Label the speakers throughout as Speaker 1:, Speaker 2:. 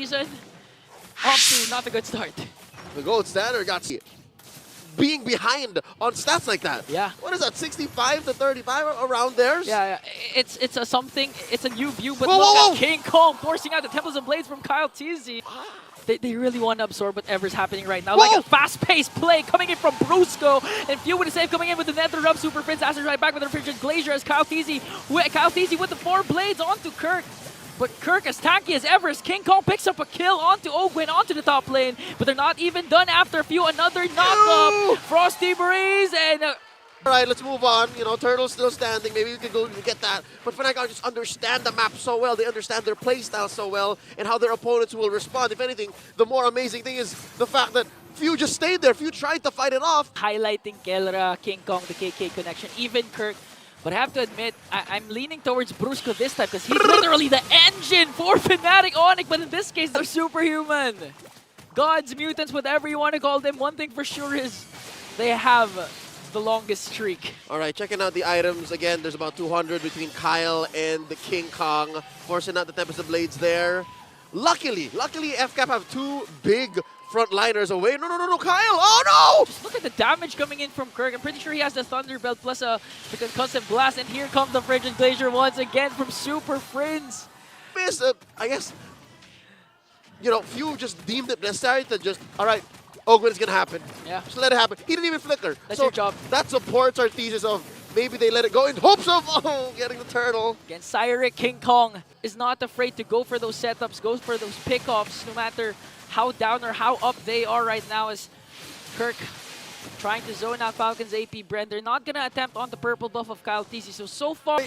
Speaker 1: Season off to not a good start.
Speaker 2: The gold standard got being behind on stats like that.
Speaker 1: Yeah.
Speaker 2: What is that, 65 to 35 around theirs?
Speaker 1: Yeah, it's a something, it's a new view, but
Speaker 2: Whoa,
Speaker 1: look
Speaker 2: whoa,
Speaker 1: at
Speaker 2: whoa.
Speaker 1: King Kong forcing out the Temples and Blades from Kyle TZ. They really want to absorb whatever's happening right now.
Speaker 2: Whoa.
Speaker 1: Like a fast-paced play coming in from Brusco, and Few with a save coming in with the Nether Rub. Super Prince answers right back with a Frigid Glacier as Kyle TZ with the 4 blades onto Kirk. But Kirk, as tanky as ever, as King Kong picks up a kill onto Ogwin, onto the top lane. But they're not even done after a few. Another knock-up. Frosty Breeze and...
Speaker 2: All right, let's move on. You know, Turtle's still standing. Maybe we can go and get that. But Fnatic just understand the map so well. They understand their playstyle so well and how their opponents will respond. If anything, the more amazing thing is the fact that Few just stayed there. Few tried to fight it off.
Speaker 1: Highlighting Kelra, King Kong, the KK connection, even Kirk. But I have to admit, I'm leaning towards Brusco this time because he's literally the engine for Fnatic onic. But in this case, they're superhuman. Gods, mutants, whatever you want to call them. One thing for sure is they have the longest streak.
Speaker 2: All right, checking out the items. Again, there's about 200 between Kyle and the King Kong. Forcing out the Tempest of Blades there. Luckily, FCAP have 2 big frontliners away. No, Kyle! Oh, no!
Speaker 1: Just look at the damage coming in from Kirk. I'm pretty sure he has the Thunder Belt plus the Concussive Blast. And here comes the Frigid Glacier once again from Super Friends.
Speaker 2: I guess, you know, Few just deemed it necessary to just, all right, Ogwin's gonna happen.
Speaker 1: Yeah.
Speaker 2: Just let it happen. He didn't even flicker.
Speaker 1: That's your job.
Speaker 2: That supports our thesis of maybe they let it go in hopes of, getting the turtle.
Speaker 1: Again, Cyric, King Kong is not afraid to go for those setups, goes for those pickoffs, no matter how down or how up they are right now, as Kirk trying to zone out Falcon's AP Brand. They're not going to attempt on the purple buff of Kyle TZ. So far...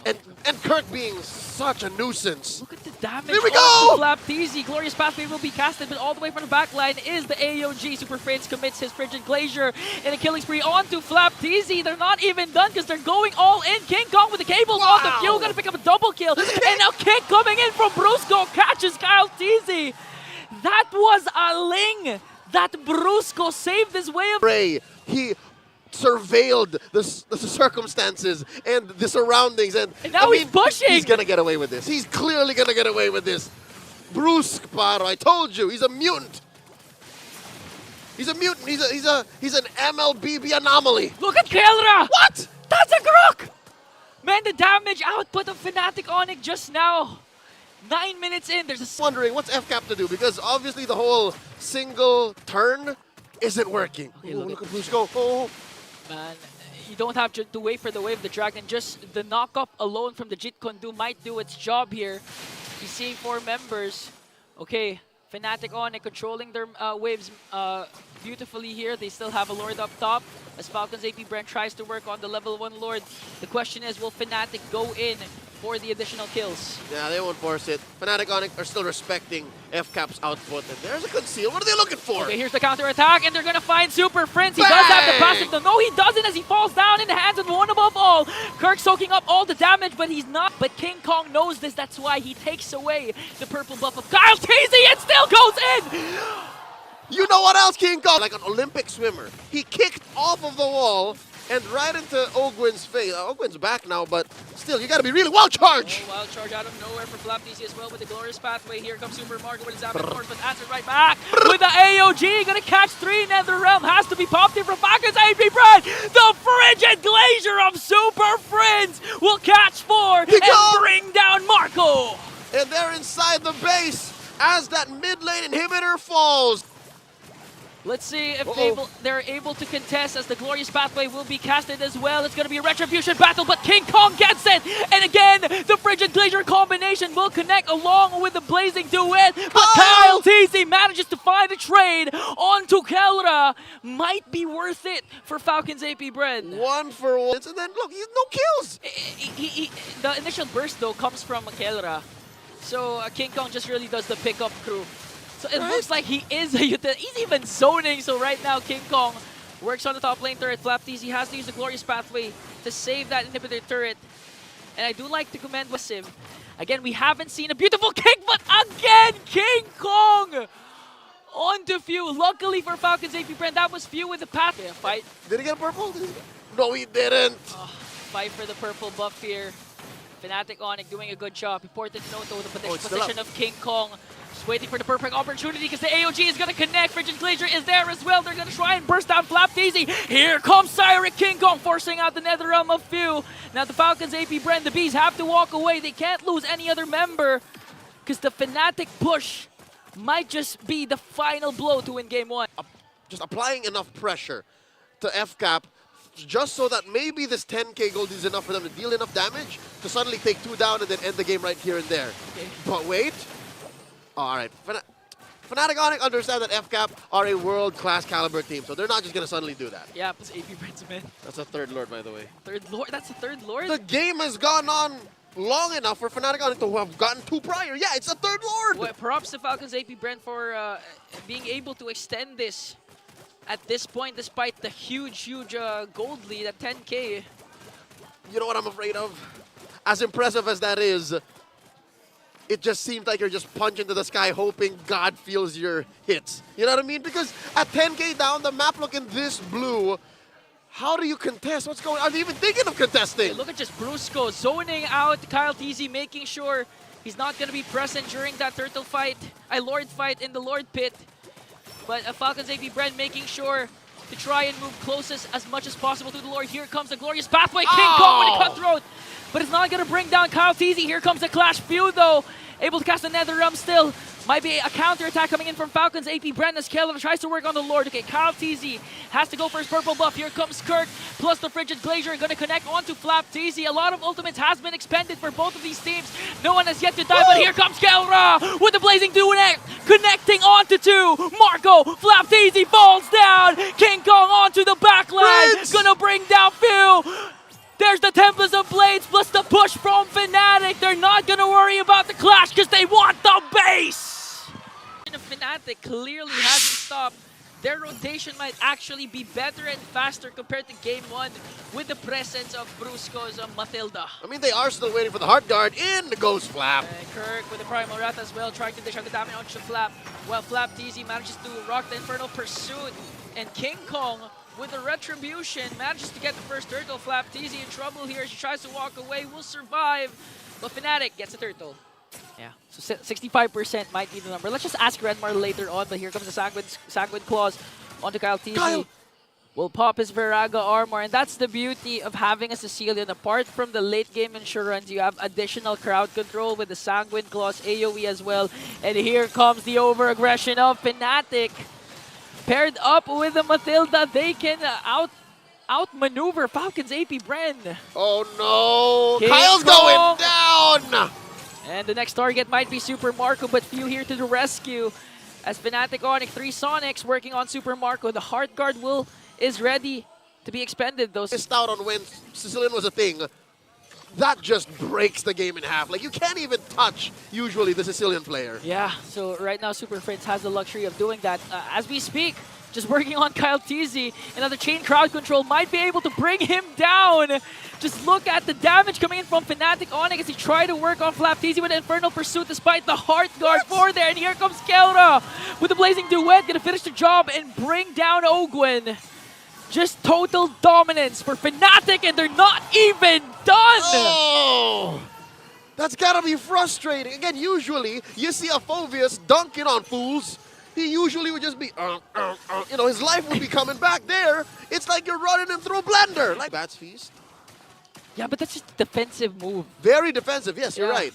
Speaker 2: And Kirk being such a nuisance.
Speaker 1: Look at the damage.
Speaker 2: Here we go!
Speaker 1: Flap TZ. Glorious Pathway will be casted, but all the way from the back line is the AOG. Super Friends commits his Frigid Glacier in a killing spree onto Flap TZ. They're not even done because they're going all in. King Kong with the cables on the Few. Gonna pick up a double kill. And now kick coming in from Brusco. Catches Kyle TZ. That was a ling that Brusco saved his way of...
Speaker 2: He surveilled the circumstances and the surroundings, and
Speaker 1: now he's pushing.
Speaker 2: He's gonna get away with this. He's clearly gonna get away with this. Brusque, Paro, I told you, he's a mutant. He's a mutant. He's an MLBB anomaly.
Speaker 1: Look at Kelra.
Speaker 2: What?
Speaker 1: That's a Grok. Man, the damage output of Fnatic onic just now. 9 minutes in, there's a...
Speaker 2: Wondering what's FCAP to do, because obviously the whole single turn isn't working.
Speaker 1: Okay,
Speaker 2: look at Brusco. Oh.
Speaker 1: Man, you don't have to wait for the wave of the dragon. Just the knock-up alone from the Jit Kondu might do its job here. You see 4 members. Okay, Fnatic onic controlling their waves beautifully here. They still have a Lord up top. As Falcon's AP Brand tries to work on the level 1 Lord. The question is, will Fnatic go in for the additional kills?
Speaker 2: Yeah, they won't force it. Fnatic onic are still respecting FCAP's output. And there's a conceal. What are they looking for?
Speaker 1: Okay, here's the counter attack, and they're gonna find Super Friends. He does have the passive. No, he doesn't, as he falls down in the hands of the one above all. Kirk soaking up all the damage, but he's not. But King Kong knows this. That's why he takes away the purple buff of Kyle TZ. It still goes in.
Speaker 2: You know what else, King Kong? Like an Olympic swimmer. He kicked off of the wall and right into Ogwin's face. Ogwin's back now, but still, you gotta be really well charged.
Speaker 1: Oh, wild charge out of nowhere for Flap TZ as well with the Glorious Pathway. Here comes Super Marco with his Zapper Force, but answers right back with the AOG. Gonna catch 3 Nether Realm. Has to be popped in from Falcon's AP Brand. The Frigid Glacier of Super Friends will catch 4 and bring down Marco.
Speaker 2: And they're inside the base as that mid lane inhibitor falls.
Speaker 1: Let's see if they're able to contest, as the Glorious Pathway will be casted as well. It's going to be a Retribution battle, but King Kong gets it! And again, the Frigid Glacier combination will connect along with the Blazing Duet. But Kyle TZ manages to find a trade onto Kelra. Might be worth it for Falcon's AP Brand.
Speaker 2: 1 for 1. And then, look, he's no kills!
Speaker 1: The initial burst, though, comes from Kelra. So King Kong just really does the pickup crew. So it looks like he is a utility. He's even zoning. So right now, King Kong works on the top lane turret. Flap TZ has to use the Glorious Pathway to save that inhibitor turret. And I do like to commend Wasim. Again, we haven't seen a beautiful kick, but again, King Kong onto Few. Luckily for Falcon's AP Brand, that was Few with the path. Yeah, fight.
Speaker 2: Did he get purple? No, he didn't.
Speaker 1: Fight for the purple buff here. Fnatic onic doing a good job. Important note though, the position of King Kong. Just waiting for the perfect opportunity because the AOG is going to connect. Frigid Glacier is there as well. They're going to try and burst down Flapteasy. Here comes Cyric King Kong forcing out the Netherrealm of Few. Now the Falcons, AP Bren, the Bees have to walk away. They can't lose any other member because the Fnatic push might just be the final blow to win game one.
Speaker 2: Just applying enough pressure to FCAP just so that maybe this 10k gold is enough for them to deal enough damage to suddenly take 2 down and then end the game right here and there.
Speaker 1: Okay.
Speaker 2: But wait. Alright. Fnatic onic understand that FCAP are a world-class caliber team, so they're not just going to suddenly do that.
Speaker 1: Yeah, plus AP Bren's mid.
Speaker 2: That's a third lord, by the way.
Speaker 1: Third Lord? That's a third Lord?
Speaker 2: The game has gone on long enough for Fnatic onic to have gotten 2 prior. Yeah, it's a third lord!
Speaker 1: Well, props to Falcons AP Bren for being able to extend this at this point, despite the huge gold lead at 10k.
Speaker 2: You know what I'm afraid of? As impressive as that is, it just seems like you're just punching to the sky hoping God feels your hits. You know what I mean? Because at 10k down, the map looking this blue, how do you contest? What's going on? Are they even thinking of contesting?
Speaker 1: Hey, look at just Brusco zoning out Kyle TZ, making sure he's not going to be present during that turtle fight, Lord fight in the Lord pit. But Falcons AP Bren making sure to try and move closest as much as possible to the Lord. Here comes the glorious pathway. King Kong with a cutthroat. But it's not going to bring down Kyle TZ. Here comes the Clash Feud though. Able to cast the Netherrealm still. Might be a counter attack coming in from Falcons AP Bren as Keller tries to work on the Lord. Okay, Kyle TZ has to go for his purple buff. Here comes Kirk plus the Frigid Glacier going to connect onto Flapteasy. A lot of ultimates has been expended for both of these teams. No one has yet to die, but here comes Kelra with the Blazing Duet connecting onto 2. Marco, Flapteasy falls down. King Kong onto the backline. Gonna bring down Phil. There's the Tempest of Blades plus the push from Fnatic. They're not going to worry about the clash because they want the base. Fnatic clearly hasn't stopped. Their rotation might actually be better and faster compared to game 1 with the presence of Brusco's Matilda.
Speaker 2: I mean, they are still waiting for the Heart Guard in the Ghost Flap.
Speaker 1: Kirk with the Primal Wrath as well, trying to dish out the damage onto Flap. While Flapteasy manages to rock the Infernal Pursuit. And King Kong with the Retribution manages to get the first turtle. Flapteasy in trouble here. She tries to walk away, will survive. But Fnatic gets the turtle. Yeah, so 65% might be the number. Let's just ask Redmar later on, but here comes the Sanguine Claws onto Kyle TZ.
Speaker 2: Kyle
Speaker 1: Will pop his Viraga armor, and that's the beauty of having a Sicilian. Apart from the late game insurance, you have additional crowd control with the Sanguine Claws AoE as well. And here comes the over-aggression of Fnatic. Paired up with the Matilda, they can outmaneuver Falcons AP Bren.
Speaker 2: Oh no!
Speaker 1: King
Speaker 2: Kyle's
Speaker 1: Kong
Speaker 2: going down!
Speaker 1: And the next target might be Super Marco, but Few here to the rescue. As Fnatic onic, 3 Sonics working on Super Marco. The Heart Guard is ready to be expended.
Speaker 2: Missed out on when Sicilian was a thing. That just breaks the game in half. Like, you can't even touch, usually, the Sicilian player.
Speaker 1: Yeah, so right now Super Friends has the luxury of doing that. As we speak, just working on Kyle TZ. Another chain crowd control might be able to bring him down. Just look at the damage coming in from Fnatic onic as he tried to work on Flapteasy with Infernal Pursuit despite the Heart Guard for there. And here comes Kelra with the Blazing Duet, gonna finish the job and bring down Ogwin. Just total dominance for Fnatic, and they're not even done!
Speaker 2: Oh! That's gotta be frustrating. Again, usually, you see a Phoveus dunking on fools. He usually would just be, you know, his life would be coming back there. It's like you're running him through a blender. Like Bats Feast.
Speaker 1: Yeah, but that's just a defensive move.
Speaker 2: Very defensive, yes, you're right.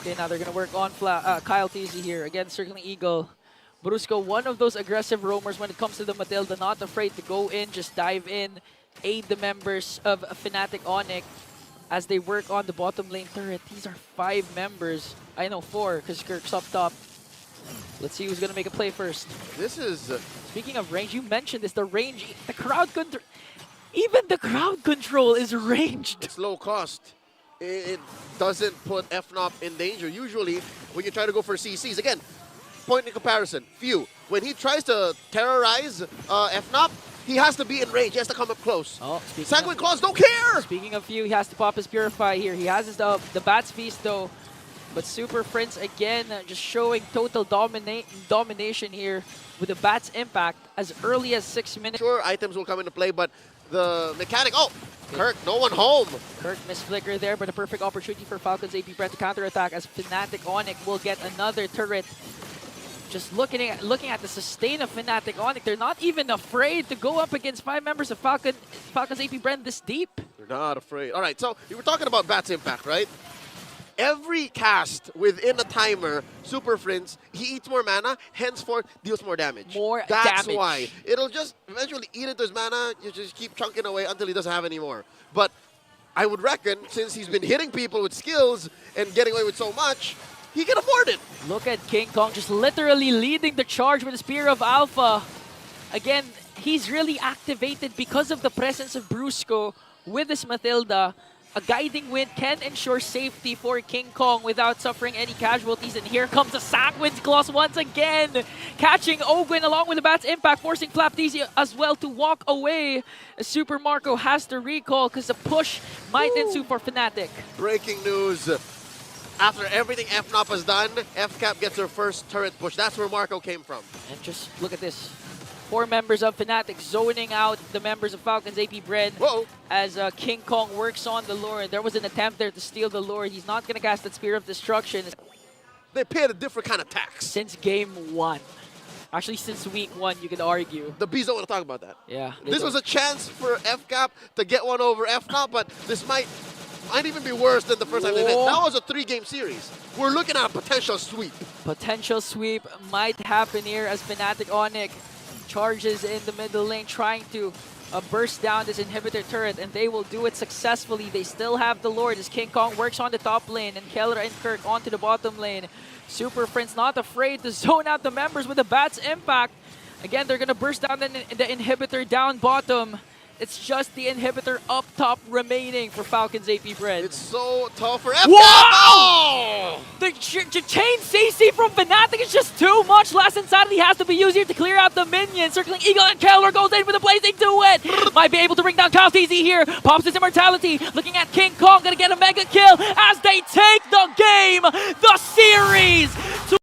Speaker 1: Okay, now they're gonna work on Kyle TZ here. Again, circling Eagle. Brusco, one of those aggressive roamers when it comes to the Matilda, not afraid to go in, just dive in, aid the members of Fnatic onic as they work on the bottom lane turret. These are 5 members. I know 4, because Kirk's up top. Let's see who's going to make a play first.
Speaker 2: This is...
Speaker 1: Speaking of range, you mentioned this, the range, the crowd control. Even the crowd control is ranged.
Speaker 2: It's low cost. It doesn't put FNOP in danger. Usually, when you try to go for CCs, again, point in comparison, Few, when he tries to terrorize FNOP, he has to be in range. He has to come up close.
Speaker 1: Oh,
Speaker 2: Sanguine Claws don't care!
Speaker 1: Speaking of Few, he has to pop his Purify here. He has his, the Bats Feast, though. But Super Friends, again, just showing total domination here with the Bats Impact as early as 6 minutes.
Speaker 2: Sure, items will come into play, but the mechanic. Oh, Kirk, no one home.
Speaker 1: Kirk missed flicker there, but a perfect opportunity for Falcons AP Brent to counterattack as Fnatic onic will get another turret. Just looking at the sustain of Fnatic onic, they're not even afraid to go up against 5 members of Falcons AP Brent this deep.
Speaker 2: They're not afraid. All right, so you were talking about Bat's impact, right? Every cast within a timer, Super Prince, he eats more mana, henceforth deals more damage. That's why. It'll just eventually eat into his mana, you just keep chunking away until he doesn't have any more. But I would reckon, since he's been hitting people with skills and getting away with so much, he can afford it.
Speaker 1: Look at King Kong just literally leading the charge with the Spear of Alpha. Again, he's really activated because of the presence of Brusco with his Matilda. A guiding wind can ensure safety for King Kong without suffering any casualties. And here comes the Sackwind's Gloss once again, catching Ogwin along with the Bat's impact, forcing Flaptisi as well to walk away. Super Marco has to recall because the push might ensue for Fnatic.
Speaker 2: Breaking news. After everything FNOP has done, FCAP gets their first turret push. That's where Marco came from.
Speaker 1: And just look at this. 4 members of Fnatic zoning out the members of Falcons AP Bren.
Speaker 2: Whoa.
Speaker 1: As King Kong works on the Lord. There was an attempt there to steal the Lord. He's not going to cast that Spear of Destruction.
Speaker 2: They paid a different kind of tax.
Speaker 1: Since game 1. Actually, since week 1, you could argue.
Speaker 2: The Bees don't want to talk about that.
Speaker 1: Yeah.
Speaker 2: This was a chance for FCAP to get one over FNOP, but this might even be worse than the first time they met. That was a 3-game series. We're looking at a potential sweep.
Speaker 1: Potential sweep might happen here as Fnatic onic charges in the middle lane, trying to burst down this inhibitor turret, and they will do it successfully. They still have the Lord as King Kong works on the top lane, and Keller and Kirk onto the bottom lane. Super Prince not afraid to zone out the members with the Bat's impact. Again, they're going to burst down the inhibitor down bottom. It's just the inhibitor up top remaining for Falcons AP Bren.
Speaker 2: It's so tough for FCAP.
Speaker 1: Wow! The chain CC from Fnatic is just too much. Last Insanity has to be used here to clear out the minions. Circling Eagle and Keller goes in with a blazing duet. Might be able to bring down Kyle TZ here. Pops his immortality. Looking at King Kong, gonna get a mega kill as they take the game, the series to